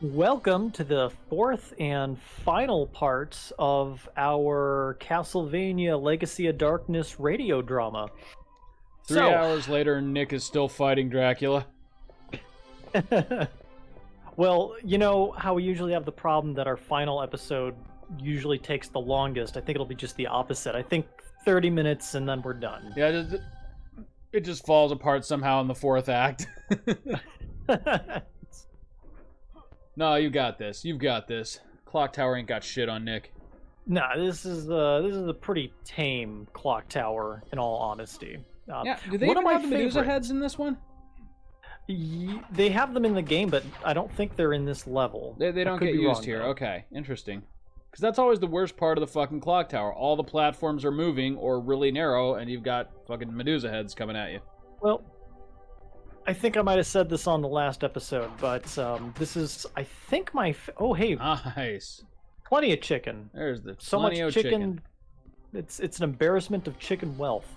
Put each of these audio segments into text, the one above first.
Welcome to the fourth and final part of our Castlevania Legacy of Darkness radio drama. 3 hours later, Nick is still fighting Dracula. Well, you know how we usually have the problem that our final episode usually takes the longest? I think it'll be just the opposite. I think 30 minutes and then we're done. Yeah, it just falls apart somehow in the fourth act. No, you got this. You've got this. Clock Tower ain't got shit on Nick. Nah, this is a pretty tame clock tower, in all honesty. Yeah, do they even have the Medusa heads in this one? They have them in the game, but I don't think they're in this level. They don't get used here. Okay, interesting. Because that's always the worst part of the fucking clock tower. All the platforms are moving or really narrow, and you've got fucking Medusa heads coming at you. Well, I think I might have said this on the last episode, but this is, I think, oh, hey. Nice. Plenty of chicken. There's the so much chicken. It's an embarrassment of chicken wealth.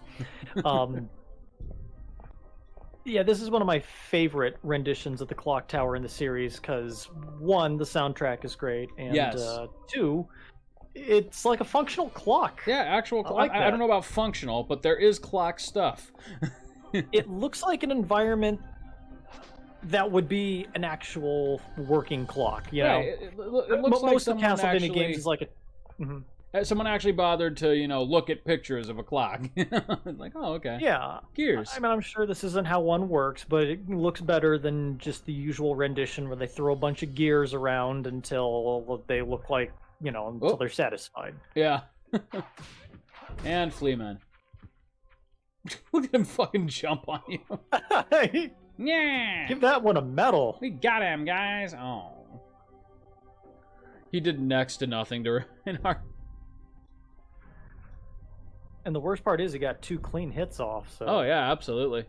Yeah, this is one of my favorite renditions of the clock tower in the series because, one, the soundtrack is great, and two, it's like a functional clock. Yeah, actual clock. I don't know about functional, but there is clock stuff. It looks like an environment that would be an actual working clock, you know? It looks like most of the Castlevania games is like a... Someone actually bothered to, look at pictures of a clock. Like, oh, okay. Yeah. Gears. I mean, I'm sure this isn't how one works, but it looks better than just the usual rendition where they throw a bunch of gears around until they look like, until they're satisfied. Yeah. And Fleaman. Look at him fucking jump on you. Yeah. Give that one a medal. We got him, guys. Oh. He did next to nothing to in our... And the worst part is he got 2 clean hits off. So. Oh, yeah, absolutely.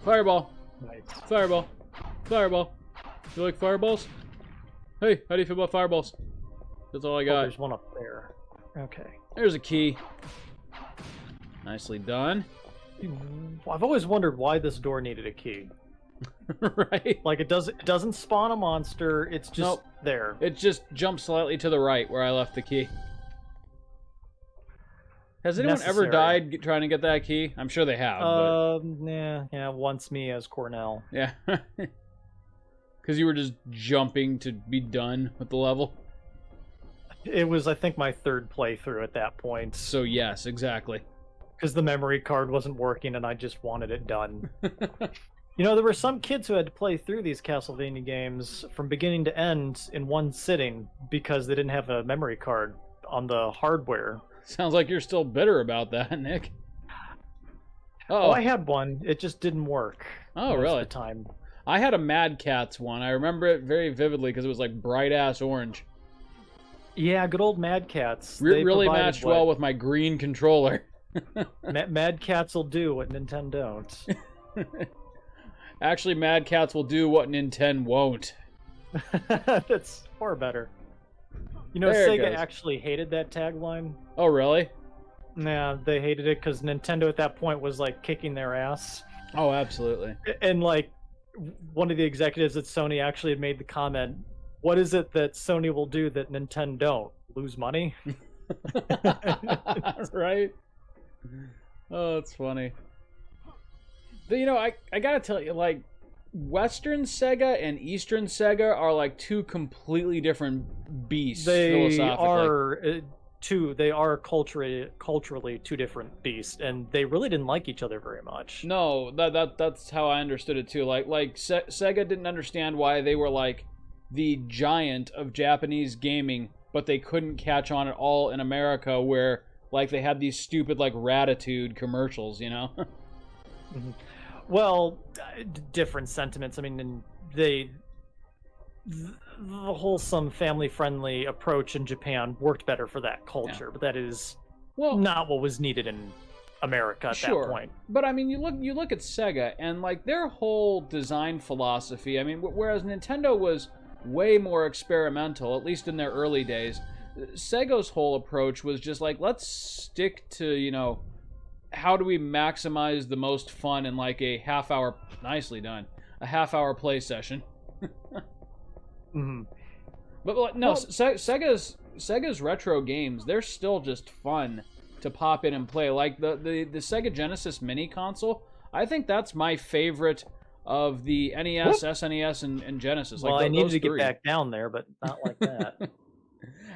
Fireball. Nice. Fireball. Fireball. You like fireballs? Hey, how do you feel about fireballs? That's all I got. Oh, there's one up there. Okay. There's a key. Nicely done. I've always wondered why this door needed a key. Right? Like it doesn't spawn a monster. It's just there. It just jumps slightly to the right where I left the key. Has anyone ever died trying to get that key? I'm sure they have. Yeah, once me as Cornell. Yeah. Because you were just jumping to be done with the level. It was, I think, my 3rd playthrough at that point. So yes, exactly. Because the memory card wasn't working and I just wanted it done. There were some kids who had to play through these Castlevania games from beginning to end in one sitting because they didn't have a memory card on the hardware. Sounds like you're still bitter about that, Nick. Oh, I had one. It just didn't work. Oh, really? Of the time. I had a Mad Catz one. I remember it very vividly because it was like bright-ass orange. Yeah, good old Mad Catz. Really matched well with my green controller. Mad Catz will do what Nintendo don't. Actually, Mad Catz will do what Nintendo won't. That's far better. Sega actually hated that tagline. Oh, really? Yeah, they hated it because Nintendo at that point was like kicking their ass. Oh, absolutely. And like one of the executives at Sony actually had made the comment, what is it that Sony will do that Nintendo don't? Lose money? Right? Oh, that's funny. But, I gotta tell you, like, Western Sega and Eastern Sega are like 2 completely different beasts. They are culturally 2 different beasts, and they really didn't like each other very much. No, that's how I understood it too. Like Sega didn't understand why they were like the giant of Japanese gaming, but they couldn't catch on at all in America, where like they had these stupid like Ratatouille commercials, Well, different sentiments. I mean, the wholesome, family-friendly approach in Japan worked better for that culture, but that is not what was needed in America at that point. But I mean, you look at Sega and like their whole design philosophy. I mean, whereas Nintendo was way more experimental, at least in their early days, Sega's whole approach was just like, let's stick to, how do we maximize the most fun in like a half hour, nicely done, a half-hour play session. Mm-hmm. But no, Sega's retro games, they're still just fun to pop in and play. Like the Sega Genesis mini console, I think that's my favorite of the NES, SNES, and Genesis. Well, like I needed to three. get back down there, but not like that.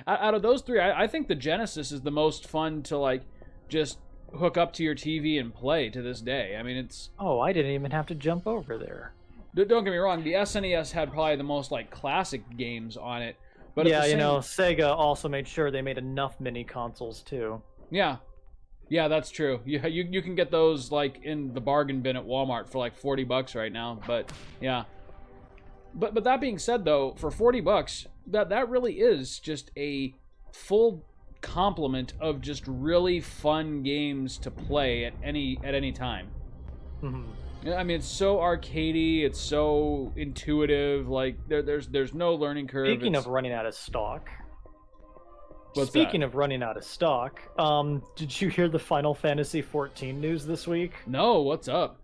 Out of those three, I think the Genesis is the most fun to like just hook up to your TV and play to this day. I mean, it's... Oh, I didn't even have to jump over there. Don't get me wrong, the SNES had probably the most like classic games on it. But yeah, you know, Sega also made sure they made enough mini consoles too. Yeah. Yeah, that's true. You can get those like in the bargain bin at Walmart for like $40 right now, but yeah. But that being said though, for $40, that really is just a full complement of just really fun games to play at any time. Mm-hmm. I mean, it's so arcadey, it's so intuitive. Like there's no learning curve. Speaking of running out of stock. Speaking of running out of stock, did you hear the Final Fantasy XIV news this week? No, what's up?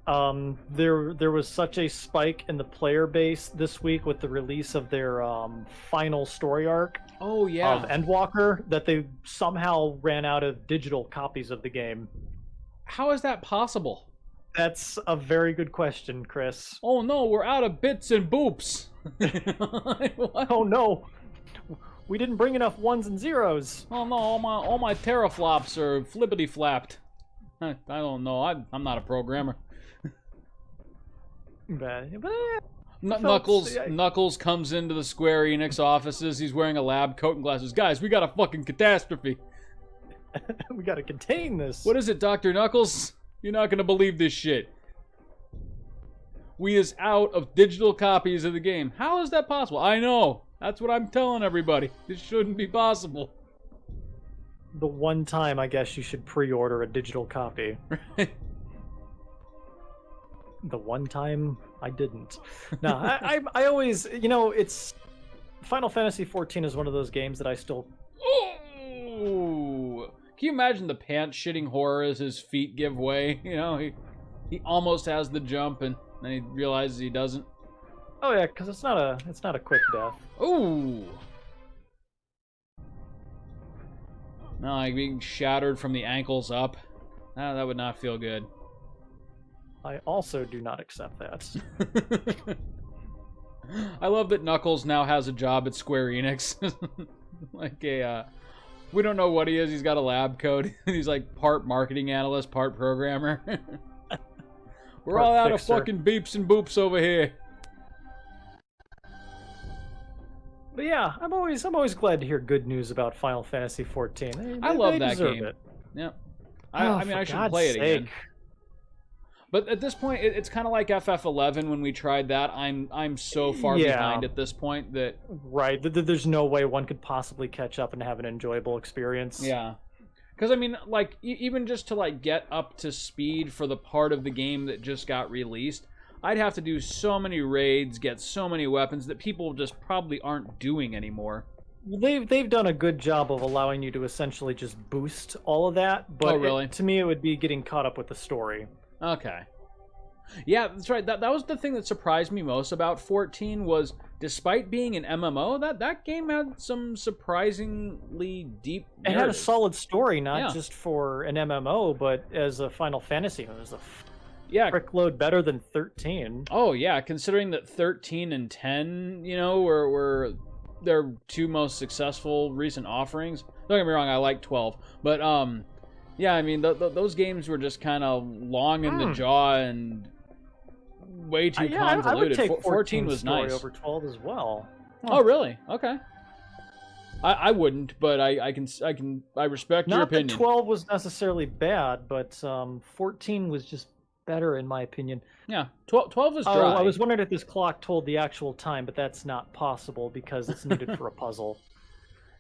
There was such a spike in the player base this week with the release of their final story arc. Oh yeah. Of Endwalker that they somehow ran out of digital copies of the game. How is that possible? That's a very good question, Chris. Oh no, we're out of bits and boops. What? Oh no. We didn't bring enough ones and zeros. Oh no, all my teraflops are flippity flapped. I don't know. I'm not a programmer. Knuckles comes into the Square Enix offices. He's wearing a lab coat and glasses. Guys, we got a fucking catastrophe. We gotta contain this. What is it, Dr. Knuckles? You're not gonna believe this shit. We is out of digital copies of the game. How is that possible? I know. That's what I'm telling everybody. This shouldn't be possible. The one time I guess you should pre-order a digital copy. The one time I didn't. No, I always, you know, it's... Final Fantasy XIV is one of those games that I still... Ooh! Can you imagine the pants-shitting horror as his feet give way? You know, he almost has the jump and then he realizes he doesn't. Oh yeah, because it's not a quick death. Ooh! No, like being shattered from the ankles up. That would not feel good. I also do not accept that. I love that Knuckles now has a job at Square Enix. Like we don't know what he is. He's got a lab coat. He's like part marketing analyst, part programmer. We're all out of fucking beeps and boops over here. But yeah, I'm always glad to hear good news about Final Fantasy XIV. I love that deserve game. It. Yeah. I mean, I should play it again. But at this point, it's kind of like FF11 when we tried that. I'm so far behind at this point that... Right. There's no way one could possibly catch up and have an enjoyable experience. Yeah. Because, I mean, like, even just to, like, get up to speed for the part of the game that just got released, I'd have to do so many raids, get so many weapons that people just probably aren't doing anymore. They've done a good job of allowing you to essentially just boost all of that, but really? To me it would be getting caught up with the story. Okay. Yeah, that's right. That was the thing that surprised me most about 14 was, despite being an MMO, that game had some surprisingly deep narrative. It had a solid story, not just for an MMO, but as a Final Fantasy. It was a frickload better than 13. Oh, yeah, considering that 13 and 10, you know, were their two most successful recent offerings. Don't get me wrong, I like 12. But, yeah, I mean, those games were just kind of long in the jaw and way too convoluted. I would take 14 was nice. Over 12 as well. Oh, really? Okay. I wouldn't, but I respect your opinion. Not that 12 was necessarily bad, but 14 was just better in my opinion. Yeah, 12 was dry. Oh, I was wondering if this clock told the actual time, but that's not possible because it's needed for a puzzle.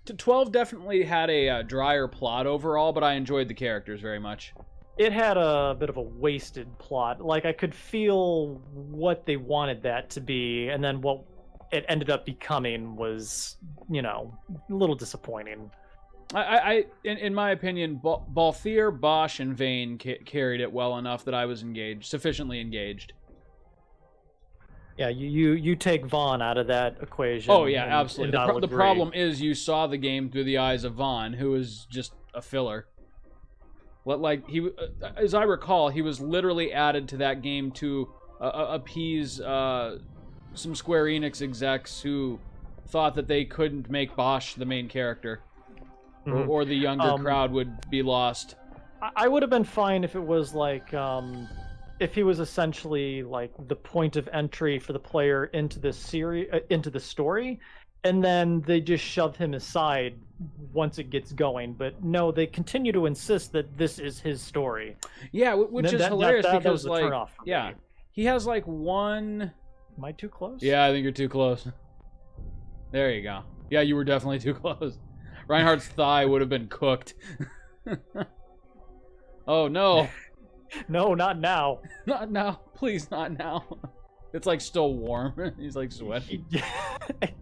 12 definitely had a drier plot overall, but I enjoyed the characters very much. It had a bit of a wasted plot. Like, I could feel what they wanted that to be, and then what it ended up becoming was, you know, a little disappointing. In my opinion, Balthier, Bosch, and Vane carried it well enough that I was engaged, sufficiently engaged. Yeah, you take Vaughn out of that equation. Oh yeah, and absolutely. I'll The agree. problem is you saw the game through the eyes of Vaughn, who is just a filler. Like he, as I recall, he was literally added to that game to appease some Square Enix execs who thought that they couldn't make Bosch the main character, or the younger crowd would be lost. I would have been fine if it was like if he was essentially like the point of entry for the player into the series, into the story, and then they just shove him aside once it gets going. But no, they continue to insist that this is his story. Yeah, which is hilarious that because was a like, turnoff for yeah, me. he has like one. Am I too close? Yeah, I think you're too close. There you go. Yeah, you were definitely too close. Reinhardt's thigh would have been cooked. Oh no. No, not now. Not now. Please, not now. It's like still warm. He's like sweating.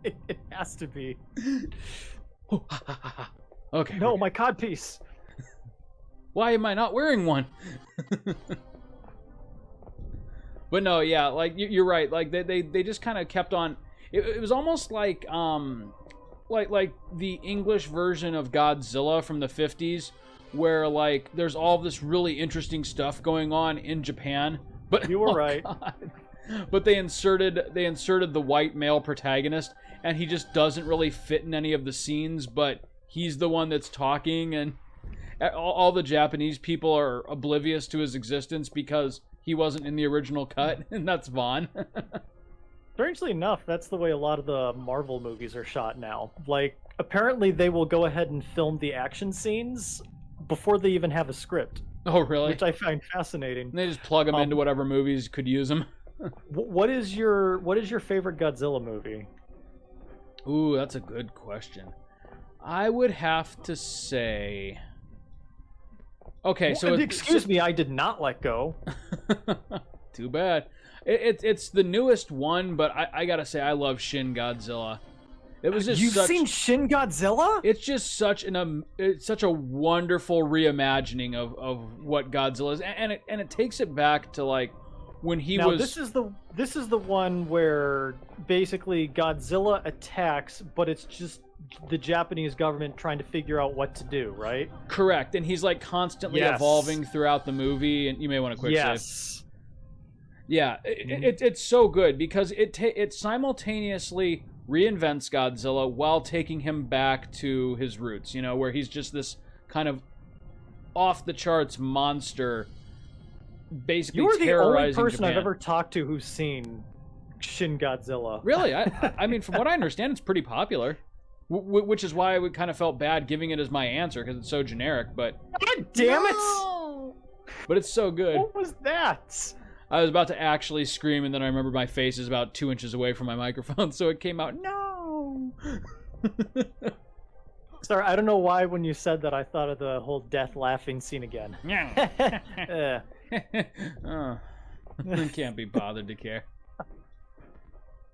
It has to be. Okay. No, my codpiece. Why am I not wearing one? But no, yeah, like you're right. Like they just kind of kept on. It was almost like the English version of Godzilla from the 50s, where like there's all this really interesting stuff going on in Japan. But you were right. God. But they inserted the white male protagonist, and he just doesn't really fit in any of the scenes. But he's the one that's talking, and all the Japanese people are oblivious to his existence because he wasn't in the original cut, and that's Vaughn. Strangely enough, that's the way a lot of the Marvel movies are shot now. Like, apparently they will go ahead and film the action scenes before they even have a script. Oh, really? Which I find fascinating. And they just plug them into whatever movies could use them. What is your favorite Godzilla movie? Ooh, that's a good question. I would have to say... Okay, so... Excuse me, I did not let go. Too bad. It's the newest one, but I gotta say, I love Shin Godzilla. It was just You've seen Shin Godzilla? It's just such it's such a wonderful reimagining of what Godzilla is, and it takes it back to like when he was. This is the one where basically Godzilla attacks, but it's just the Japanese government trying to figure out what to do, right? Correct, and he's like constantly evolving throughout the movie, and you may want to quick save. Yeah, it's so good because it simultaneously reinvents Godzilla while taking him back to his roots, you know, where he's just this kind of off-the-charts monster, basically terrorizing Japan. You're the only person I've ever talked to who's seen Shin Godzilla. Really? I mean, from what I understand, it's pretty popular, which is why I kind of felt bad giving it as my answer, because it's so generic, but... God damn it! But it's so good. What was that? I was about to actually scream, and then I remembered my face is about 2 inches away from my microphone, so it came out, no! Sorry, I don't know why when you said that I thought of the whole death laughing scene again. Oh, I can't be bothered to care.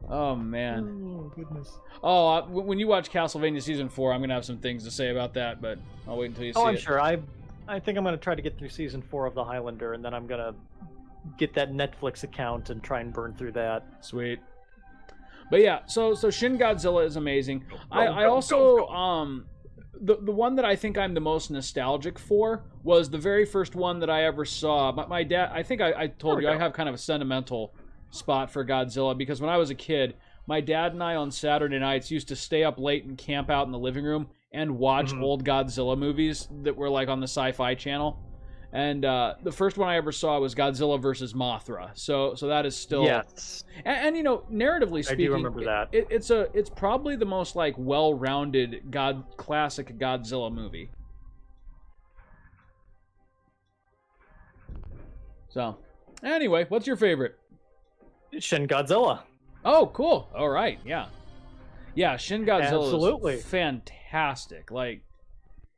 Oh, man. Oh, goodness. Oh, when you watch Castlevania Season 4, I'm going to have some things to say about that, but I'll wait until you see it. Oh, I'm sure. I think I'm going to try to get through Season 4 of The Highlander, and then I'm going to get that Netflix account and try and burn through that. Sweet. But yeah, so Shin Godzilla is amazing. I also the one that I think I'm the most nostalgic for was the very first one that I ever saw. My dad, I think I told you, I have kind of a sentimental spot for Godzilla because when I was a kid, my dad and I on Saturday nights used to stay up late and camp out in the living room and watch old Godzilla movies that were like on the Sci-Fi Channel. And the first one I ever saw was Godzilla versus Mothra. So that is still and you know, narratively speaking, I do remember that. It's probably the most like well-rounded classic Godzilla movie. So, anyway, what's your favorite? Shin Godzilla. Oh, cool. All right, yeah. Shin Godzilla Absolutely. is fantastic. Like.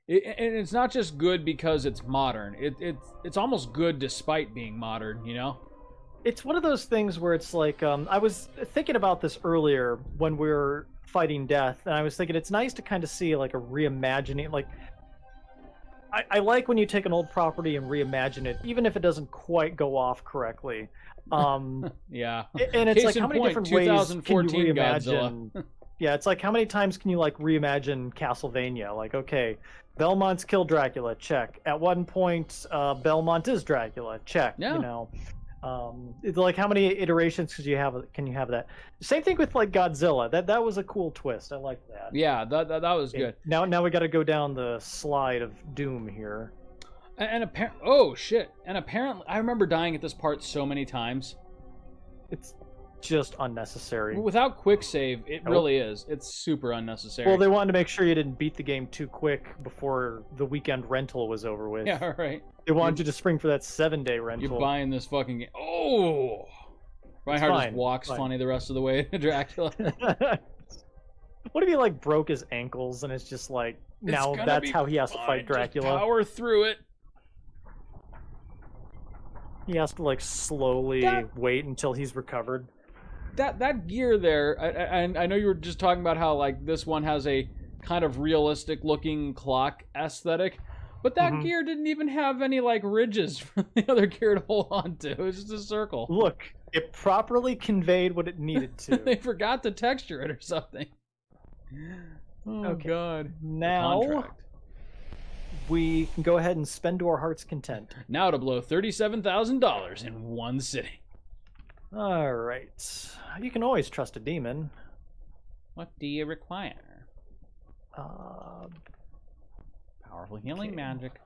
And it's not just good because it's modern. It's almost good despite being modern, you know? It's one of those things where it's like, I was thinking about this earlier when we were fighting death, and I was thinking it's nice to kind of see like a reimagining, like I like when you take an old property and reimagine it, even if it doesn't quite go off correctly. Yeah. And it's Case like, in how many point, different ways can you 2014 reimagine? Godzilla. Yeah, it's like, how many times can you like reimagine Castlevania? Like, okay, Belmont's killed Dracula, check. At one point, Belmont is Dracula, check. Yeah. You know, it's like, how many iterations can you have that? Same thing with like Godzilla. That was a cool twist. I like that. Yeah, that was good. Now we got to go down the slide of doom here. And oh shit! And apparently, I remember dying at this part so many times. It's just unnecessary. Without quick save, it really is. It's super unnecessary. Well, they wanted to make sure you didn't beat the game too quick before the weekend rental was over with. Yeah, all right. They wanted you to spring for that 7-day rental. You're buying this fucking game. Oh! Reinhardt just walks funny the rest of the way to Dracula. What if he like broke his ankles and it's just like, now that's how he has to fight Dracula? Just power through it. He has to like slowly wait until he's recovered. That gear there, I know you were just talking about how like this one has a kind of realistic looking clock aesthetic, but that gear didn't even have any like ridges for the other gear to hold on to. It was just a circle. Look, it properly conveyed what it needed to. They forgot to texture it or something. Oh God. Now we can go ahead and spend to our heart's content. Now to blow $37,000 in one sitting. All right. You can always trust a demon. What do you require? Powerful healing magic.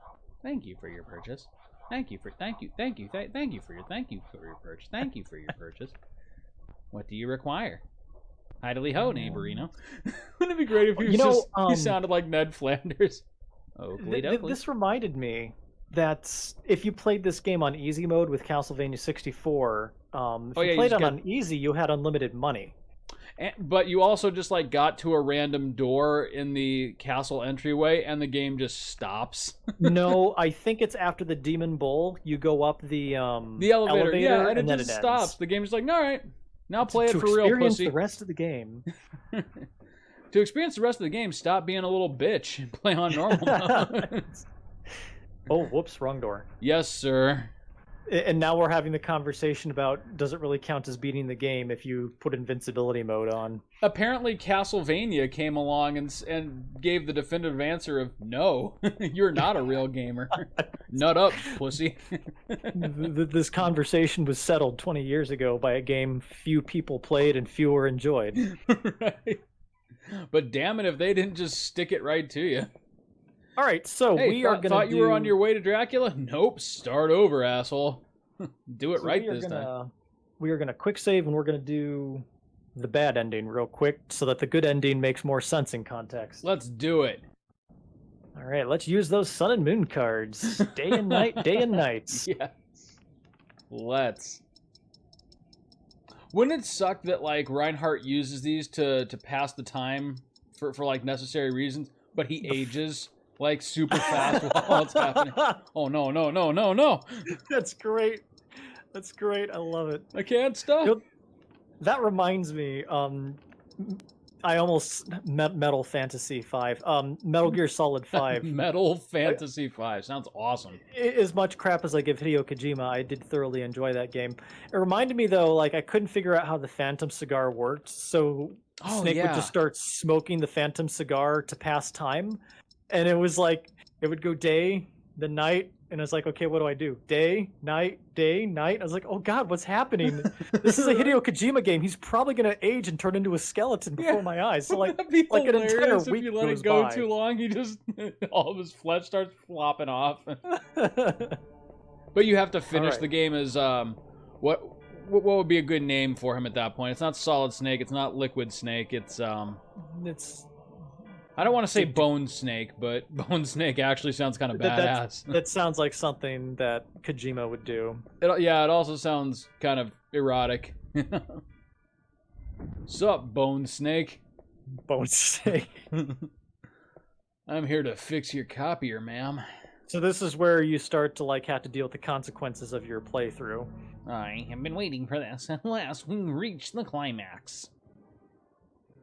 Thank you for your purchase. Thank you for your purchase. Thank you for your purchase. What do you require? Idly ho, neighborino. Wouldn't it be great if he sounded like Ned Flanders? This reminded me that if you played this game on easy mode with Castlevania 64, if you played on easy, you had unlimited money. But you also just like got to a random door in the castle entryway, and the game just stops. No, I think it's after the Demon Bowl. You go up the elevator, yeah, and it just stops. Ends. The game's like, all right, now play it for real, pussy. To experience the rest of the game. To experience the rest of the game, stop being a little bitch and play on normal mode. Oh, whoops, wrong door. Yes, sir. And now we're having the conversation about, does it really count as beating the game if you put invincibility mode on? Apparently Castlevania came along and gave the definitive answer of, no, you're not a real gamer. Nut up, pussy. This conversation was settled 20 years ago by a game few people played and fewer enjoyed. Right. But damn it if they didn't just stick it right to you. All right, so hey, we are going to thought you were on your way to Dracula? Nope, start over, asshole. Do it right this time. We are going to quick save, and we're going to do the bad ending real quick so that the good ending makes more sense in context. Let's do it. All right, let's use those sun and moon cards. Day and night, day and nights. Yes. Let's. Wouldn't it suck that like Reinhardt uses these to pass the time for like necessary reasons, but he ages like super fast while it's happening? Oh no. That's great. That's great. I love it. I can't stop. That reminds me, I almost Metal Fantasy 5. Metal Gear Solid 5. Metal Fantasy 5. Sounds awesome. As much crap as I give Hideo Kojima, I did thoroughly enjoy that game. It reminded me, though, like, I couldn't figure out how the Phantom cigar worked, so Snake would just start smoking the Phantom cigar to pass time. And it was like, it would go day, then night, and I was like, okay, what do I do? Day, night, day, night. I was like, oh god, what's happening? This is a Hideo Kojima game. He's probably gonna age and turn into a skeleton before my eyes. So like an entire week if you let it go too long, he just all of his flesh starts flopping off. But you have to finish the game as what would be a good name for him at that point? It's not Solid Snake. It's not Liquid Snake. It's I don't want to say Bone Snake, but Bone Snake actually sounds kind of badass. That sounds like something that Kojima would do. It also sounds kind of erotic. Sup, Bone Snake? Bone Snake. I'm here to fix your copier, ma'am. So this is where you start to like have to deal with the consequences of your playthrough. I have been waiting for this. At last, we reached the climax.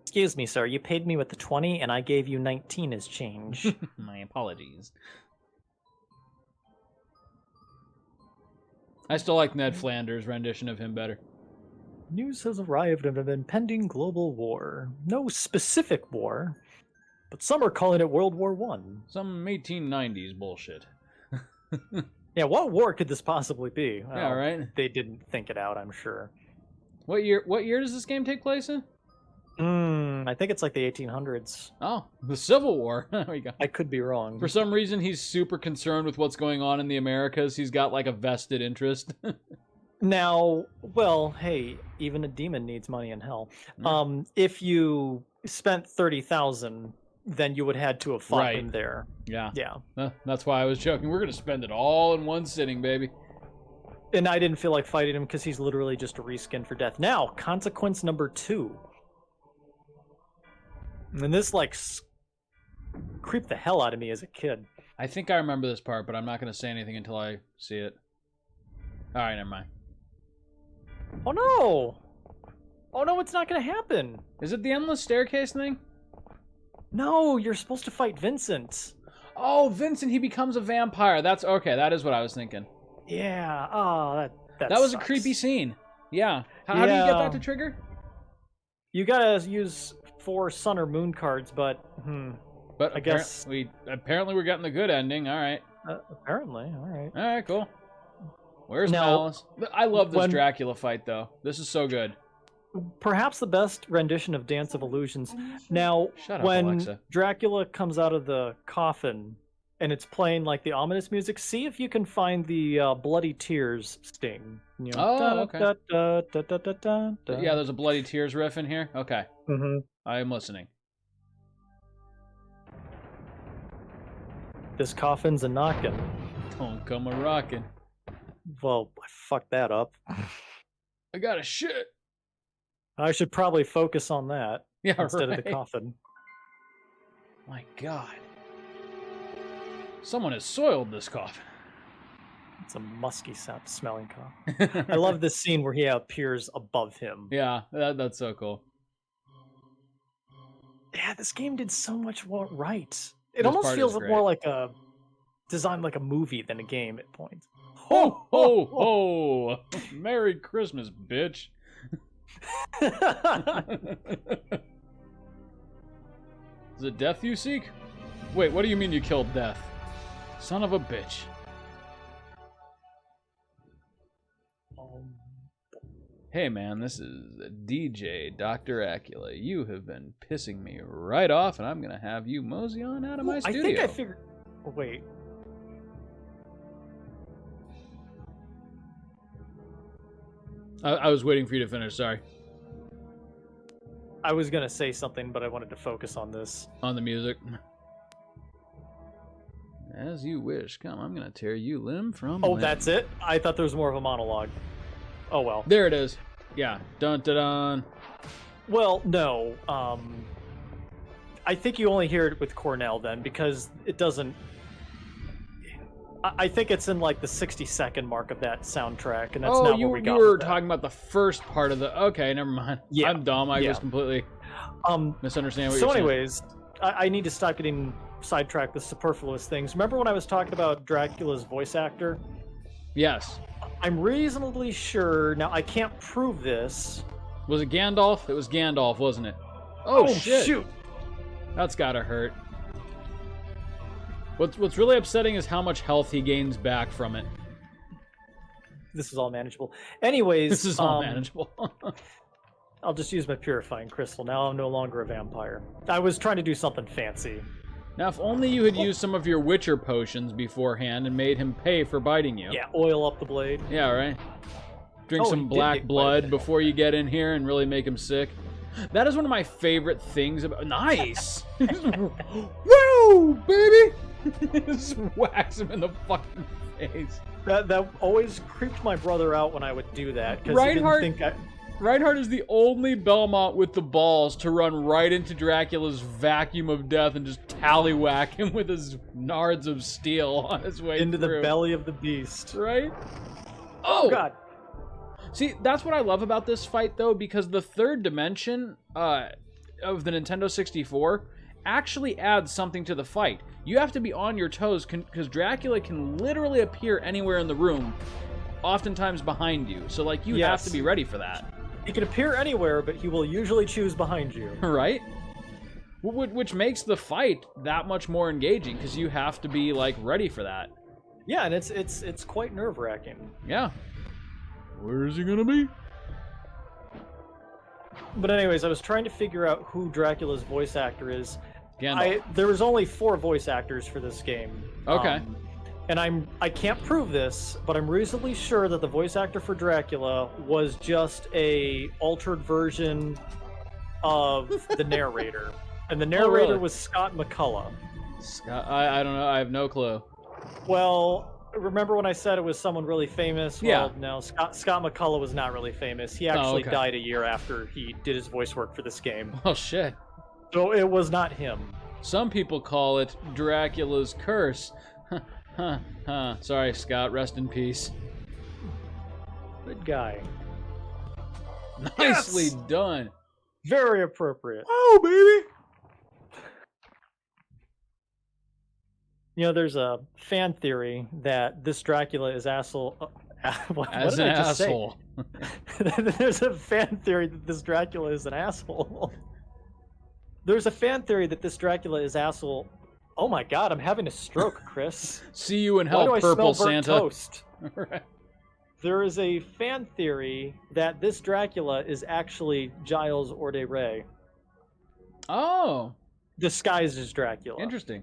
Excuse me, sir. You paid me with the 20, and I gave you 19 as change. My apologies. I still like Ned Flanders' rendition of him better. News has arrived of an impending global war. No specific war, but some are calling it World War One. Some 1890s bullshit. Yeah, what war could this possibly be? Well, Yeah, right? They didn't think it out, I'm sure. What year does this game take place in? I think it's like the 1800s. Oh, the Civil War. There we go. I could be wrong. For some reason, he's super concerned with what's going on in the Americas. He's got like a vested interest. Now, well, hey, even a demon needs money in hell. If you spent 30,000, then you would had to have fought him there. Yeah. Yeah. That's why I was joking. We're gonna spend it all in one sitting, baby. And I didn't feel like fighting him because he's literally just a reskin for death. Now, consequence number 2. And this, like, creeped the hell out of me as a kid. I think I remember this part, but I'm not gonna say anything until I see it. All right, never mind. Oh no! Oh no, it's not gonna happen! Is it the endless staircase thing? No, you're supposed to fight Vincent. Oh, Vincent, he becomes a vampire. That's okay. That is what I was thinking. Yeah. Oh, that was sucks. a creepy scene. Yeah. How do you get that to trigger? You gotta use 4 sun or moon cards, but But I guess apparently we're getting the good ending. All right. Apparently, all right. All right, cool. Where's Now, Malice? I love this Dracula fight, though. This is so good. Perhaps the best rendition of Dance of Illusions. Now, Shut up, when Alexa. Dracula comes out of the coffin and it's playing like the ominous music, see if you can find the Bloody Tears sting. You know, okay. Da. Yeah, there's a Bloody Tears riff in here. Okay. Mm-hmm. I am listening. This coffin's a knockin'. Don't come a rockin'. Well, I fucked that up. I got a shit. I should probably focus on that instead of the right. coffin. My God. Someone has soiled this coffin. It's a musky smelling coffin. I love this scene where he appears above him. Yeah, that's so cool. Yeah, this game did so much more right. It This almost part feels is great. more like a designed like a movie than a game at points. Ho, ho, ho! Merry Christmas, bitch. Is it death you seek? Wait, what do you mean you killed death? Son of a bitch. Hey man, this is DJ Dr. Acula. You have been pissing me right off, and I'm gonna have you mosey on out of my studio. I think I figured. Oh, wait. I was waiting for you to finish, sorry. I was gonna say something, but I wanted to focus on this. On the music. As you wish. Come, I'm gonna tear you limb from Oh, limb. that's it? I thought there was more of a monologue. Oh well. There it is. Yeah. Dun dun dun. Well, no. I think you only hear it with Cornell then, because it doesn't. I think it's in like the 60-second mark of that soundtrack, and that's not you, what we got. you were with that. talking about the first part of the. Okay, never mind. Yeah, I'm dumb. I yeah. was completely misunderstanding what So, you're saying. anyways, I need to stop getting sidetracked with superfluous things. Remember when I was talking about Dracula's voice actor? Yes. I'm reasonably sure. Now, I can't prove this. Was it Gandalf? It was Gandalf, wasn't it? Oh shit! Shoot! That's gotta hurt. What's really upsetting is how much health he gains back from it. This is all manageable. Anyways, This is all manageable. I'll just use my purifying crystal. Now I'm no longer a vampire. I was trying to do something fancy. Now, if only you had used some of your Witcher potions beforehand and made him pay for biting you. Yeah, oil up the blade. Yeah, right? Drink Oh, he some did black get blood bited. before you get in here and really make him sick. That is one of my favorite things about... Nice! Woo, baby! Just whacks him in the fucking face. That always creeped my brother out when I would do that, because he didn't think I... Reinhardt is the only Belmont with the balls to run right into Dracula's vacuum of death and just tallywhack him with his nards of steel on his way into through. the belly of the beast. Right? Oh God! See, that's what I love about this fight, though, because the third dimension of the Nintendo 64 actually adds something to the fight. You have to be on your toes, because Dracula can literally appear anywhere in the room, oftentimes behind you. So, like, you have Yes. to be ready for that. He can appear anywhere, but he will usually choose behind you. Right? Which makes the fight that much more engaging, because you have to be, like, ready for that. Yeah, and it's quite nerve-wracking. Yeah. Where is he gonna be? But anyways, I was trying to figure out who Dracula's voice actor is. Gandalf. There was only 4 voice actors for this game. Okay. And I can't prove this, but I'm reasonably sure that the voice actor for Dracula was just a altered version of the narrator. And the narrator really? was Scott McCullough. Scott, I don't know. I have no clue. Well, remember when I said it was someone really famous? Yeah. Well, no, Scott McCullough was not really famous. He actually okay. died a year after he did his voice work for this game. Oh, shit. So it was not him. Some people call it Dracula's Curse. Sorry, Scott. Rest in peace. Good guy. Nicely Yes! done. Very appropriate. Oh, baby. You know, there's a fan theory that this Dracula is asshole. What As did an I just asshole. say? There's a fan theory that this Dracula is an asshole. There's a fan theory that this Dracula is asshole. Oh my God, I'm having a stroke, Chris. See you in Why hell, do I Purple smell burnt Santa. toast? Right. There is a fan theory that this Dracula is actually Giles Orde-Ray, Oh, disguised as Dracula. interesting.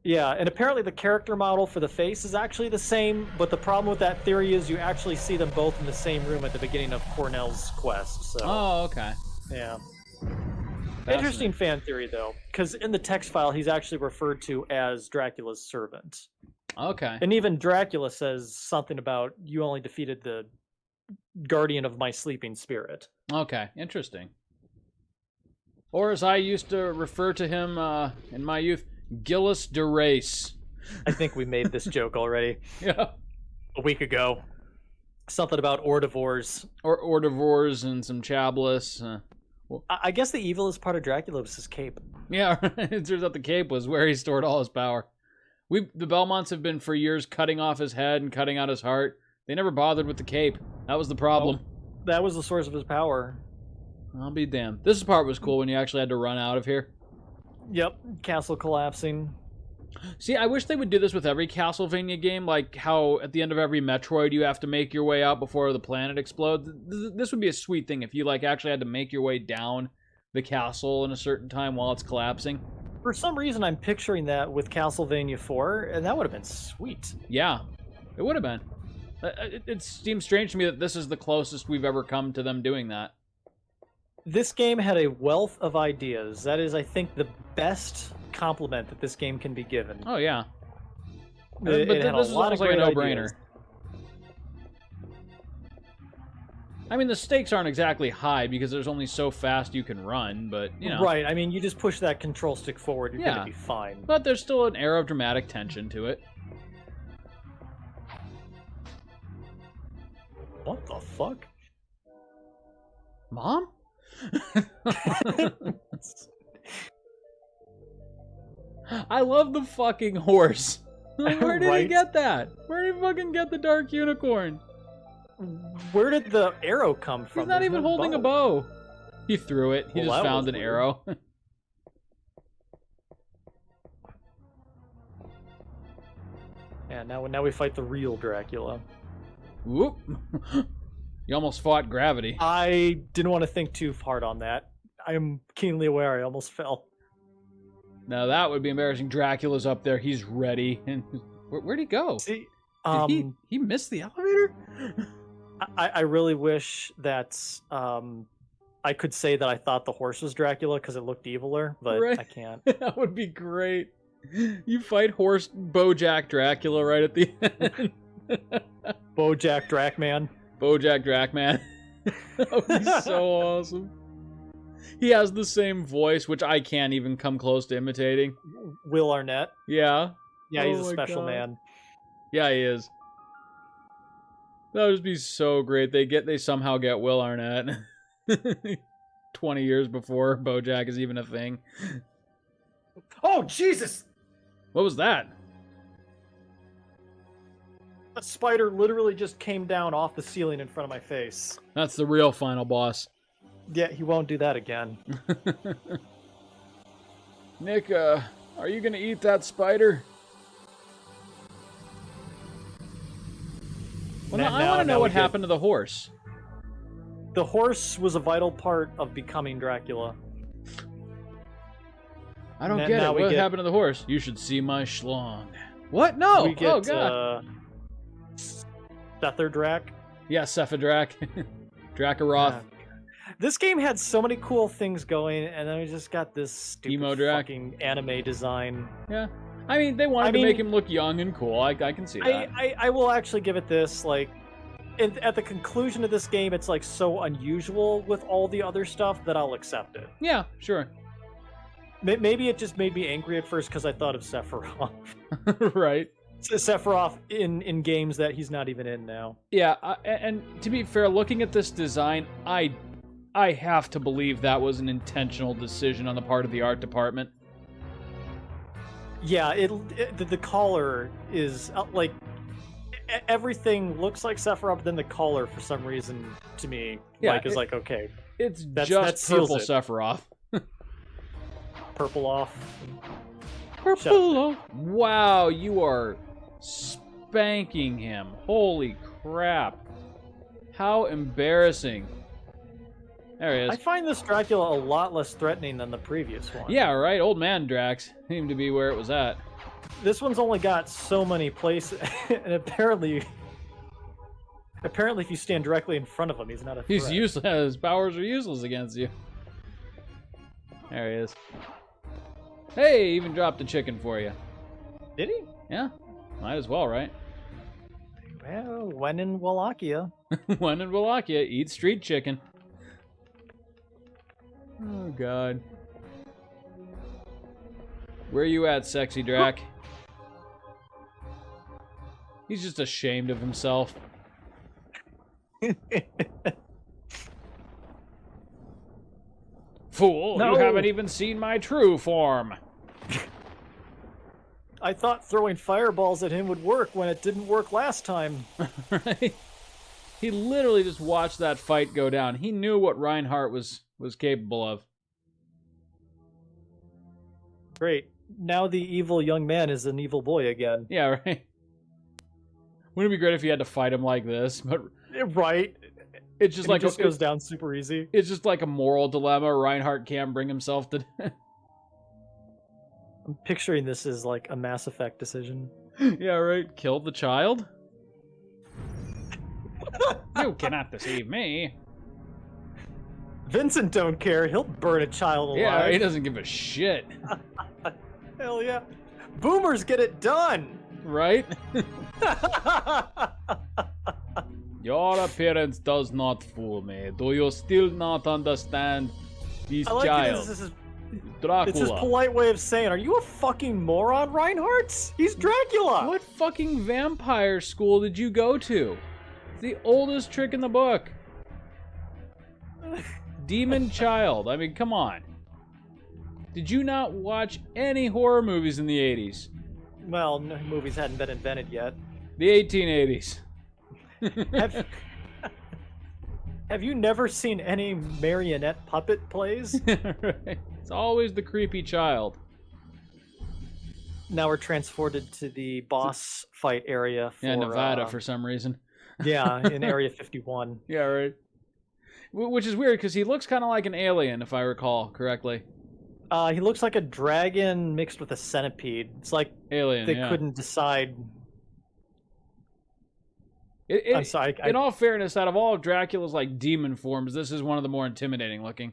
Yeah, and apparently the character model for the face is actually the same, but the problem with that theory is you actually see them both in the same room at the beginning of Cornell's quest. So, Oh, okay. yeah. Fascinating. Interesting fan theory, though, because in the text file, he's actually referred to as Dracula's servant. Okay. And even Dracula says something about, you only defeated the guardian of my sleeping spirit. Okay, interesting. Or as I used to refer to him in my youth, Gillis de Race. I think we made this joke already Yeah. a week ago. Something about Ordivores. Or Ordivores and some Chablis. I guess the evilest part of Dracula was his cape. Yeah, it turns out the cape was where he stored all his power. The Belmonts have been for years cutting off his head and cutting out his heart. They never bothered with the cape. That was the problem. Oh, that was the source of his power. I'll be damned. This part was cool when you actually had to run out of here. Yep, castle collapsing. See, I wish they would do this with every Castlevania game, like how at the end of every Metroid you have to make your way out before the planet explodes. This would be a sweet thing if you like actually had to make your way down the castle in a certain time while it's collapsing. For some reason, I'm picturing that with Castlevania 4, and that would have been sweet. Yeah, it would have been. It seems strange to me that this is the closest we've ever come to them doing that. This game had a wealth of ideas. That is, I think, the best compliment that this game can be given. Oh, yeah. It But had this a was lot of almost like a great no-brainer. ideas. I mean, the stakes aren't exactly high because there's only so fast you can run, but, you know. Right, I mean, you just push that control stick forward, you're Yeah. gonna be fine. But there's still an air of dramatic tension to it. What the fuck? Mom? I love the fucking horse. Where did he Right? get that? Where did he fucking get the dark unicorn? Where did the arrow come from? He's not There's even no holding a bow. He threw it. He Well, just that found was an weird. arrow. Yeah, now we fight the real Dracula. Whoop. You almost fought gravity. I didn't want to think too hard on that. I am keenly aware I almost fell. Now that would be embarrassing. Dracula's up there. He's ready. And where'd he go? See, Did he miss the elevator? I really wish that I could say that I thought the horse was Dracula because it looked eviler, but Right. I can't. That would be great. You fight horse Bojack Dracula right at the end. Bojack Dracman. Bojack Dracman. That would be so awesome. He has the same voice, which I can't even come close to imitating. Will Arnett. Yeah. Yeah, he's Oh a my special God. man. Yeah, he is. That would just be so great. They somehow get Will Arnett. 20 years before Bojack is even a thing. Oh, Jesus! What was that? A spider literally just came down off the ceiling in front of my face. That's the real final boss. Yeah, he won't do that again. Nick, are you gonna eat that spider? Well, I want to know what happened to the horse. The horse was a vital part of becoming Dracula. I don't get it. What happened to the horse? You should see my schlong. What? No! We get, oh, God. Sether Drac. Yeah, Cephadrak. Dracaroth. This game had so many cool things going, and then we just got this stupid fucking anime design. Yeah. I mean, they wanted to make him look young and cool. I can see that. I will actually give it this, like, at the conclusion of this game, it's, like, so unusual with all the other stuff that I'll accept it. Yeah, sure. Maybe it just made me angry at first because I thought of Sephiroth. Right. Sephiroth in games that he's not even in now. Yeah, and to be fair, looking at this design, I have to believe that was an intentional decision on the part of the art department. Yeah, the collar is like everything looks like Sephiroth, but then the collar for some reason to me is like okay, it's just purple Sephiroth. Purple off. Purple off. Wow, you are spanking him. Holy crap. How embarrassing. There he is. I find this Dracula a lot less threatening than the previous one. Yeah, right? Old man Drax seemed to be where it was at. This one's only got so many places, and apparently if you stand directly in front of him, he's not a threat. He's useless. His powers are useless against you. There he is. Hey, even dropped a chicken for you. Did he? Yeah, might as well, right? Well, when in Wallachia. When in Wallachia, eat street chicken. Oh, God. Where you at, sexy Drac? He's just ashamed of himself. Fool, no. You haven't even seen my true form. I thought throwing fireballs at him would work when it didn't work last time. Right? He literally just watched that fight go down. He knew what Reinhardt was capable of. Great. Now the evil young man is an evil boy again. Yeah, right? Wouldn't it be great if you had to fight him like this? But right. It's just like it just goes down super easy. It's just like a moral dilemma. Reinhardt can't bring himself to. I'm picturing this as like a Mass Effect decision. Yeah, right. Kill the child. You cannot deceive me. Vincent don't care. He'll burn a child alive. Yeah, he doesn't give a shit. Hell yeah. Boomers get it done. Right? Your appearance does not fool me. Do you still not understand this child? This is Dracula. It's his polite way of saying, are you a fucking moron, Reinhardt? He's Dracula! What fucking vampire school did you go to? It's the oldest trick in the book. Demon child. I mean, come on. Did you not watch any horror movies in the 80s? Well, no, movies hadn't been invented yet. The 1880s. Have you never seen any marionette puppet plays? Right. It's always the creepy child. Now we're transported to the boss fight area for Nevada for some reason. Yeah, in Area 51. Yeah, right. Which is weird because he looks kind of like an alien, if I recall correctly. He looks like a dragon mixed with a centipede. It's like Alien. They couldn't decide. I'm sorry. In all fairness, out of all of Dracula's like demon forms, this is one of the more intimidating looking.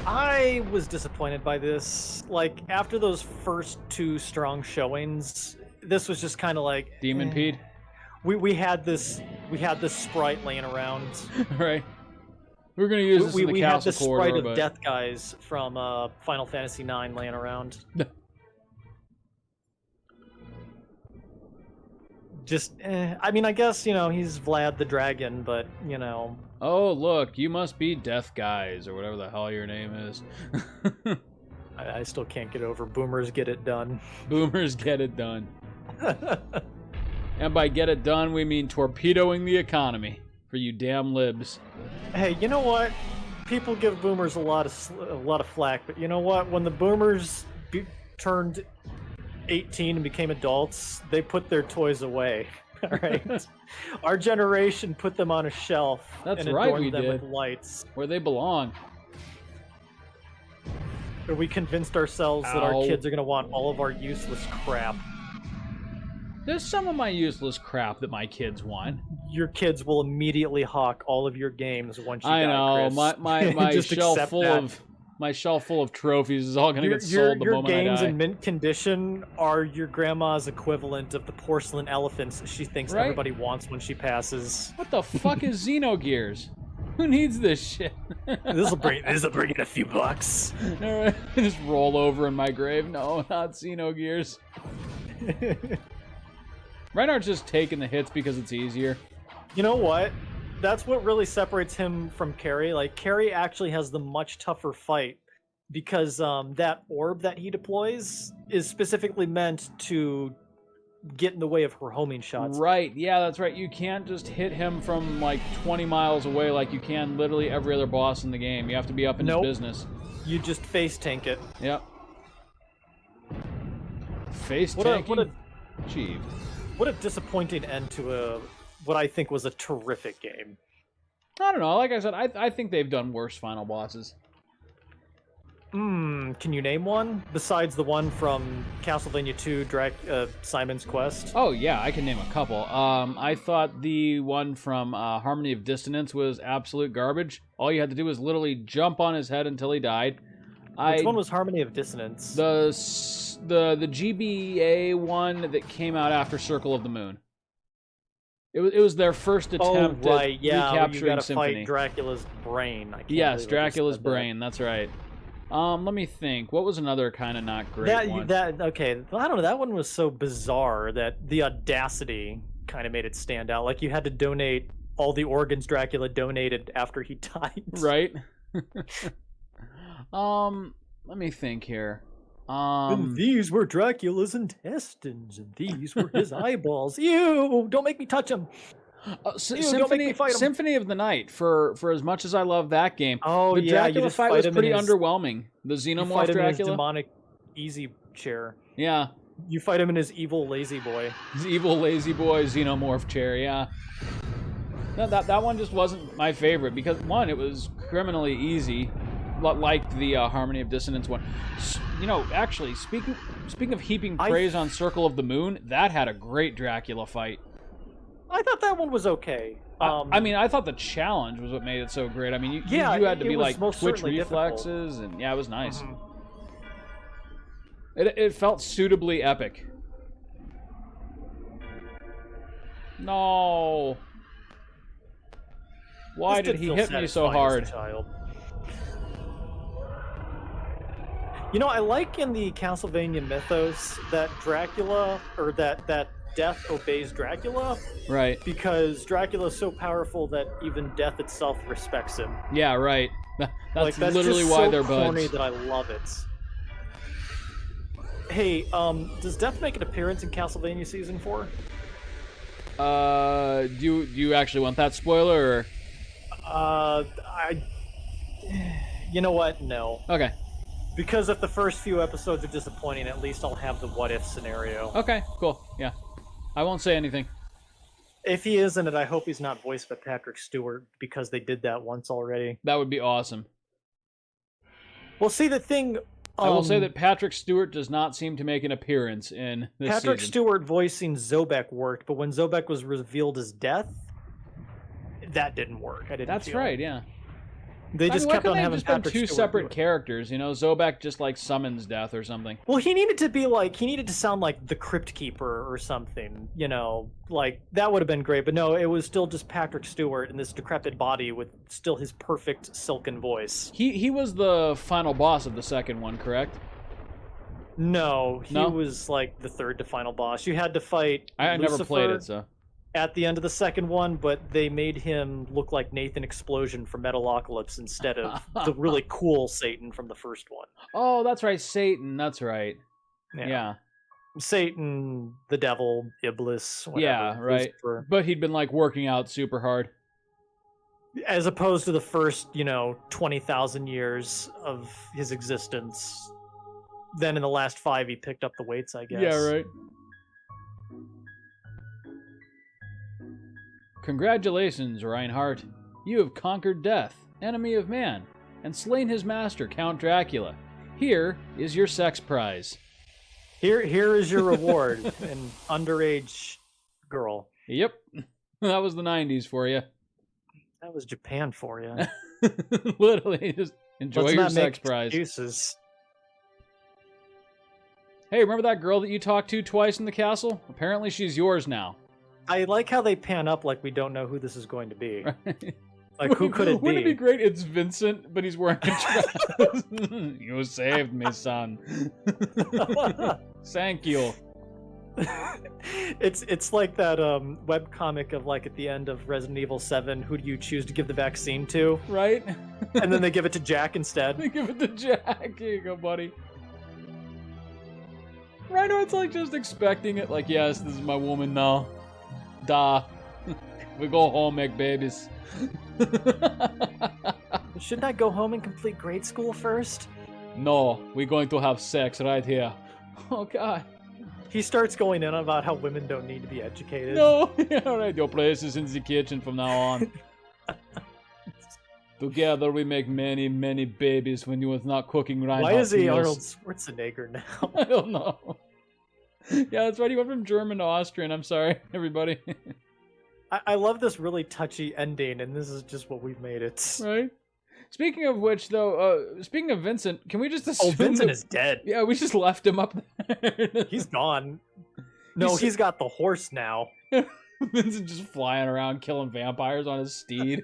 I was disappointed by this. Like after those first two strong showings, this was just kind of like Demon Pede. We had this sprite laying around. Right. We're gonna use this in the castle corridor. We had the sprite of death guys from Final Fantasy IX laying around. Just, I mean, I guess, you know, he's Vlad the Dragon, but, you know. Oh, look, you must be Death Guys, or whatever the hell your name is. I still can't get over Boomers Get It Done. Boomers Get It Done. And by get it done, we mean torpedoing the economy. For you damn libs. Hey, you know what? People give boomers a lot of flack, but you know what? When the boomers turned 18 and became adults, they put their toys away. All right, our generation put them on a shelf and adorned them with lights, where they belong. Or we convinced ourselves that our kids are going to want all of our useless crap. There's some of my useless crap that my kids want. Your kids will immediately hawk all of your games once you die, I know. Chris. My shelf full of trophies is all going to get sold the moment I die. Your games in mint condition are your grandma's equivalent of the porcelain elephants she thinks everybody wants when she passes. What the fuck is Xenogears? Who needs this shit? This'll bring in a few bucks. All right, just roll over in my grave. No, not Xenogears. Reinhardt's just taking the hits because it's easier. You know what? That's what really separates him from Carrie. Like, Carrie actually has the much tougher fight because that orb that he deploys is specifically meant to get in the way of her homing shots. Right, yeah, that's right. You can't just hit him from like 20 miles away like you can literally every other boss in the game. You have to be up in his business. You just face tank it. Yep. Face tanking? Achieved. What a disappointing end to what I think was a terrific game. I don't know. Like I said, I think they've done worse final bosses. Can you name one besides the one from Castlevania 2 Simon's Quest? Oh yeah, I can name a couple. I thought the one from Harmony of Dissonance was absolute garbage. All you had to do was literally jump on his head until he died. Which one was Harmony of Dissonance? The GBA one that came out after Circle of the Moon. It was their first attempt at recapturing you gotta Symphony. Fight Dracula's brain. Yes, Dracula's brain. That's right. Let me think. What was another kind of not great one? Okay, I don't know. That one was so bizarre that the audacity kind of made it stand out. Like you had to donate all the organs Dracula donated after he died. Right. Let me think here. And these were Dracula's intestines, and these were his eyeballs. Ew! Don't make me touch them. Symphony of the Night. For as much as I love that game, the Dracula fight was pretty underwhelming. The Xenomorph Dracula. In his demonic easy chair. Yeah. You fight him in his evil lazy boy. His evil lazy boy Xenomorph chair. Yeah. No, that one just wasn't my favorite because one, it was criminally easy. Like the Harmony of Dissonance one. You know, actually, speaking of heaping praise on Circle of the Moon, that had a great Dracula fight. I thought that one was okay. I mean, I thought the challenge was what made it so great. I mean, you had to be like twitch reflexes, and yeah, it was nice. Mm-hmm. It felt suitably epic. No. Why did he hit me so hard? You know, I like in the Castlevania mythos that Dracula, or that Death obeys Dracula. Right. Because Dracula is so powerful that even Death itself respects him. Yeah, right. That's literally just why so they're buds. Corny that I love it. Hey, does Death make an appearance in Castlevania Season 4? Do you actually want that spoiler, or? You know what? No. Okay. Because if the first few episodes are disappointing, at least I'll have the what-if scenario. Okay, cool. Yeah. I won't say anything. If he is in it, I hope he's not voiced by Patrick Stewart, because they did that once already. That would be awesome. Well, see, the thing... I will say that Patrick Stewart does not seem to make an appearance in this Patrick season. Stewart voicing Zobek worked, but when Zobek was revealed as Death, that didn't work. That's right, yeah. They just kept on having Patrick Stewart. Two separate characters, you know. Zobek just like summons Death or something. Well, he needed to sound like the Crypt Keeper or something, you know. Like that would have been great, but no, it was still just Patrick Stewart in this decrepit body with still his perfect silken voice. He was the final boss of the second one, correct? No, he was like the third to final boss. You had to fight I Lucifer never played it, so. At the end of the second one, but they made him look like Nathan Explosion from Metalocalypse instead of the really cool Satan from the first one. Oh, that's right, Satan. That's right. Yeah. Satan, the devil, Iblis, whatever. Yeah, right. Lucifer. But he'd been like working out super hard. As opposed to the first, 20,000 years of his existence. Then in the last 5, he picked up the weights, I guess. Yeah, right. Congratulations, Reinhardt. You have conquered death, enemy of man, and slain his master, Count Dracula. Here is your sex prize. Here is your reward, an underage girl. Yep. That was the 90s for you. That was Japan for you. Literally, just enjoy your sex prize. Excuses. Hey, remember that girl that you talked to twice in the castle? Apparently she's yours now. I like how they pan up like we don't know who this is going to be. Like, who could it be? Wouldn't it be great? It's Vincent, but he's wearing a dress. You saved me, son. Thank you. It's like that webcomic of, like, at the end of Resident Evil 7, who do you choose to give the vaccine to? Right? And then they give it to Jack instead. They give it to Jack. Here you go, buddy. Reinhardt's like just expecting it, like, yes, this is my woman now. Da. We go home, make babies. Shouldn't I go home and complete grade school first? No, we're going to have sex right here. Oh, God. He starts going in about how women don't need to be educated. No, yeah, right. Your place is in the kitchen from now on. Together we make many, many babies when you was not cooking right. Why is he Arnold Schwarzenegger now? I don't know. Yeah, that's right. He went from German to Austrian. I'm sorry, everybody. I love this really touchy ending, and this is just what we've made it. Right? Speaking of which, though, speaking of Vincent, can we just assume Vincent is dead. Yeah, we just left him up there. He's gone. No, he's got the horse now. Vincent just flying around killing vampires on his steed.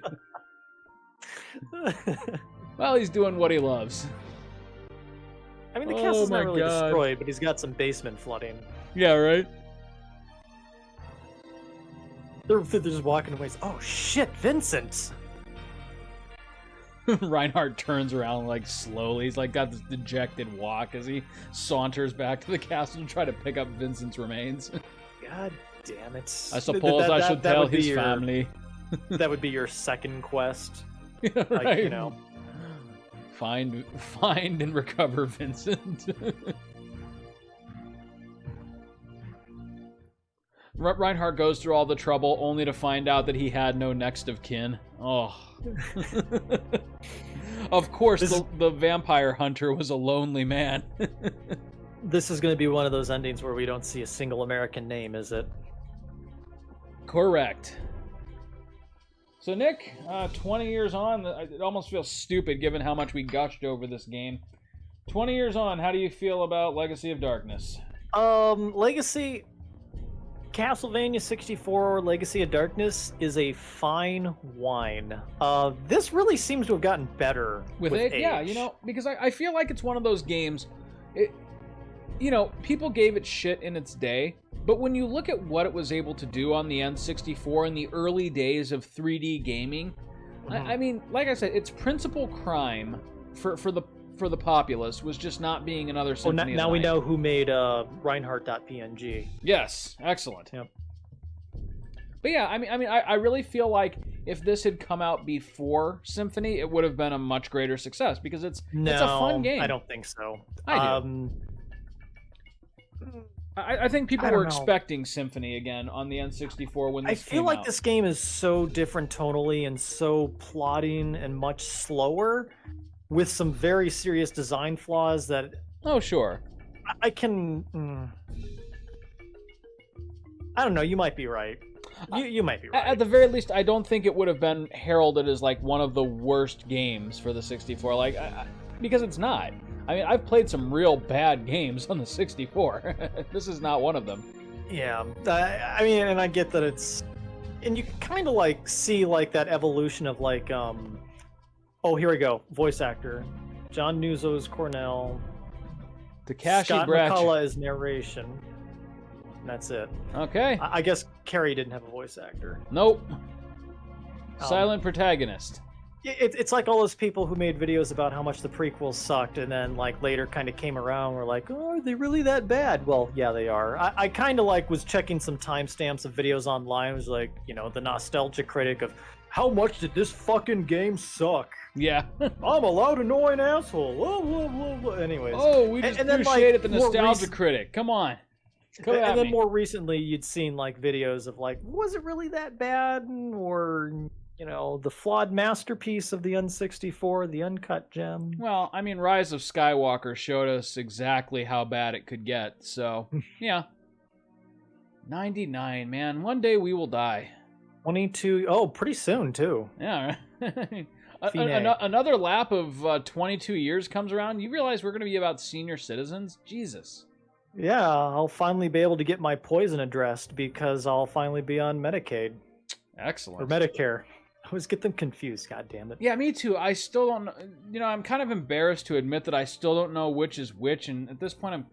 Well, he's doing what he loves. I mean, the castle's not really destroyed, but he's got some basement flooding. Yeah, right? They're just walking away. Oh, shit, Vincent! Reinhardt turns around, like, slowly. He's, like, got this dejected walk as he saunters back to the castle to try to pick up Vincent's remains. God damn it. I suppose I should tell his family. That would be your second quest. Yeah, right. Like, you know. Find and recover Vincent. Reinhardt goes through all the trouble only to find out that he had no next of kin. Oh. Of course, the vampire hunter was a lonely man. This is going to be one of those endings where we don't see a single American name, is it? Correct. So, Nick, 20 years on, it almost feels stupid given how much we gushed over this game. 20 years on, how do you feel about Legacy of Darkness? Legacy... Castlevania 64 Legacy of Darkness is a fine wine. This really seems to have gotten better with age. Yeah, you know, because I feel like it's one of those games, people gave it shit in its day, but when you look at what it was able to do on the N64 in the early days of 3D gaming, I mean, like I said, its principal crime for the populace was just not being another Symphony of the Night. Now we know who made Reinhardt.png. Yes, excellent. Yep. But yeah, I really feel like if this had come out before Symphony, it would have been a much greater success because it's a fun game. I don't think so. I do. I think people were expecting Symphony again on the N64 when this came out. I feel like this game is so different tonally and so plotting and much slower, with some very serious design flaws that... Oh, sure. I can... I don't know, you might be right. You might be right. At the very least, I don't think it would have been heralded as, like, one of the worst games for the 64. Because it's not. I mean, I've played some real bad games on the 64. This is not one of them. Yeah. I mean, and I get that it's... And you kind of, like, see, like, that evolution of, like, Oh, here we go. Voice actor. John Nuzzo is Cornell. Scott McCullough is narration. And that's it. Okay. I guess Carrie didn't have a voice actor. Nope. Silent protagonist. It's like all those people who made videos about how much the prequels sucked, and then like later kind of came around. Were like, oh, are they really that bad? Well, yeah, they are. I kind of like was checking some timestamps of videos online. It was like, you know, the nostalgia critic of how much did this fucking game suck? Yeah. I'm a loud, annoying asshole. Whoa, whoa, whoa, whoa. Anyways. Oh, we just threw shade at the nostalgia critic. Come on. And then more recently, you'd seen like videos of like, was it really that bad? Or, you know, the flawed masterpiece of the N64, the uncut gem. Well, I mean, Rise of Skywalker showed us exactly how bad it could get. So, yeah. 99, man. One day we will die. 22. Oh, pretty soon, too. Yeah. Another lap of 22 years comes around. You realize we're going to be about senior citizens? Jesus. Yeah, I'll finally be able to get my poison addressed because I'll finally be on Medicaid. Excellent. Or Medicare. I always get them confused, god damn it. Yeah, me too. I still don't know. You know, I'm kind of embarrassed to admit that I still don't know which is which, and at this point I'm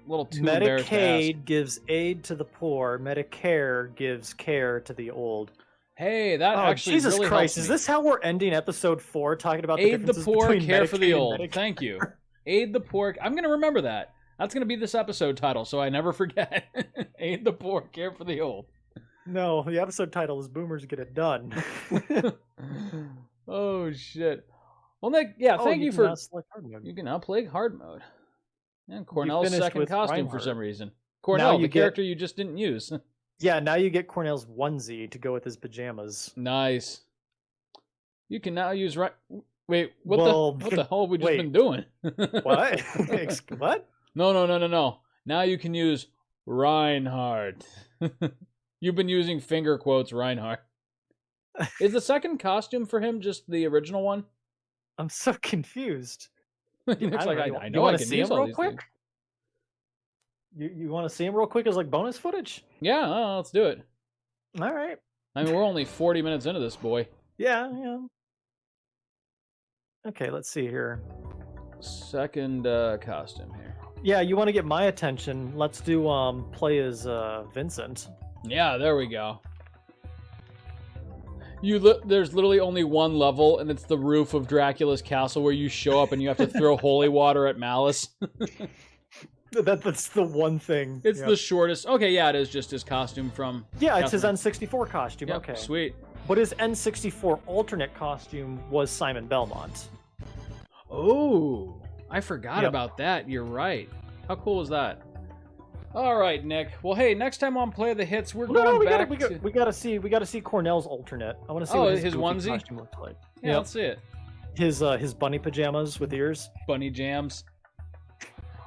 a little too embarrassed to ask. Medicaid gives aid to the poor. Medicare gives care to the old. Hey, that actually Jesus really Christ, helps is me. this how we're ending episode 4, talking about the Aid the differences poor, between care Medicaid for the and old. Medicare? Thank you. Aid the poor. I'm going to remember that. That's going to be this episode title, so I never forget. Aid the poor, care for the old. No, the episode title is Boomers Get It Done. Oh, shit. Well, Nick, yeah, thank you for... You can now play hard mode. And Cornell's second costume Reinhardt. for some reason. Cornell, the character you just didn't use. Yeah, now you get Cornell's onesie to go with his pajamas. Nice. You can now use... Wait, what the hell have we just been doing? What? What? No. Now you can use Reinhardt. You've been using finger quotes, Reinhardt. Is the second costume for him just the original one? I'm so confused. Looks like I know I can see use him all real these quick? You want to see him real quick as like bonus footage? Yeah, let's do it. All right. I mean, we're only 40 minutes into this, boy. Yeah. Okay, let's see here. Second costume here. Yeah, you want to get my attention? Let's do play as Vincent. Yeah, there we go. There's literally only one level, and it's the roof of Dracula's castle where you show up and you have to throw holy water at Malice. That's the one thing. It's the shortest. Okay, yeah, it is just his costume from... Yeah, it's his N64 costume. Yep, okay. Sweet. But his N64 alternate costume was Simon Belmont. Oh, I forgot about that. You're right. How cool is that? All right, Nick. Well, hey, next time on Play the Hits, we gotta see Cornell's alternate. I want to see what his onesie costume looks like. Yeah, let's see it. His bunny pajamas with ears. Bunny jams.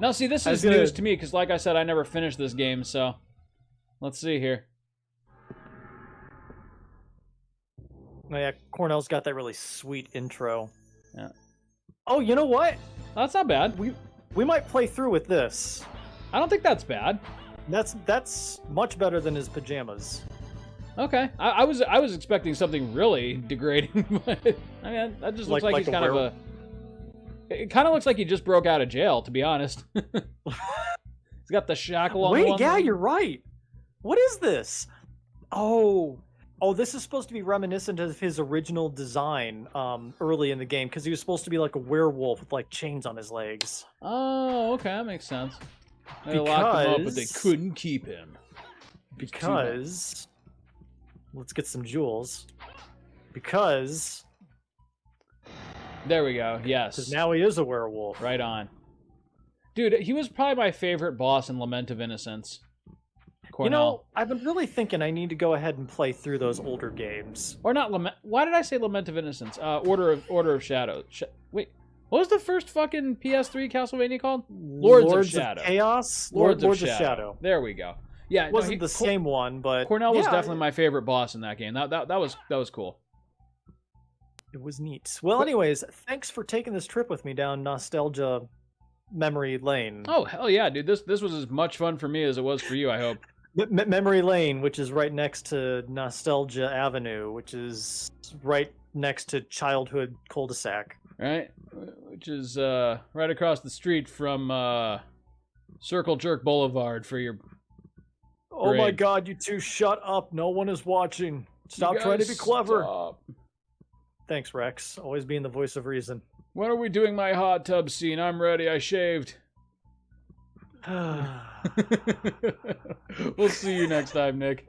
Now, see, this is news to me because, like I said, I never finished this game. So, let's see here. Oh, yeah, Cornell's got that really sweet intro. Yeah. Oh, you know what? That's not bad. We might play through with this. I don't think that's bad. That's much better than his pajamas. Okay, I was expecting something really degrading, but I mean that just looks like he's kind of a. It kind of looks like he just broke out of jail, to be honest. He's got the shackle on. Wait, yeah, you're right. What is this? Oh, this is supposed to be reminiscent of his original design early in the game because he was supposed to be like a werewolf with like chains on his legs. Oh, okay, that makes sense. They locked him up, but they couldn't keep him. Because let's get some jewels. Because there we go. Yes. Because now he is a werewolf. Right on. Dude, he was probably my favorite boss in Lament of Innocence. Cornell. You know, I've been really thinking I need to go ahead and play through those older games. Or not Lament. Why did I say Lament of Innocence? Order of Shadows. Wait, what was the first fucking PS3 Castlevania called? Lords of Shadow. Chaos? Lords of Shadow. There we go. Yeah, it wasn't the same one, but Cornell was definitely my favorite boss in that game. That was cool. It was neat. Well, anyways, thanks for taking this trip with me down nostalgia memory lane. Oh hell yeah, dude! This was as much fun for me as it was for you. I hope. Memory Lane, which is right next to Nostalgia Avenue, which is right next to Childhood Cul-de-sac. Right, which is right across the street from Circle Jerk Boulevard for your. Oh my God! You two, shut up! No one is watching. Stop trying to be clever. Stop. Thanks, Rex. Always being the voice of reason. When are we doing my hot tub scene? I'm ready. I shaved. We'll see you next time, Nick.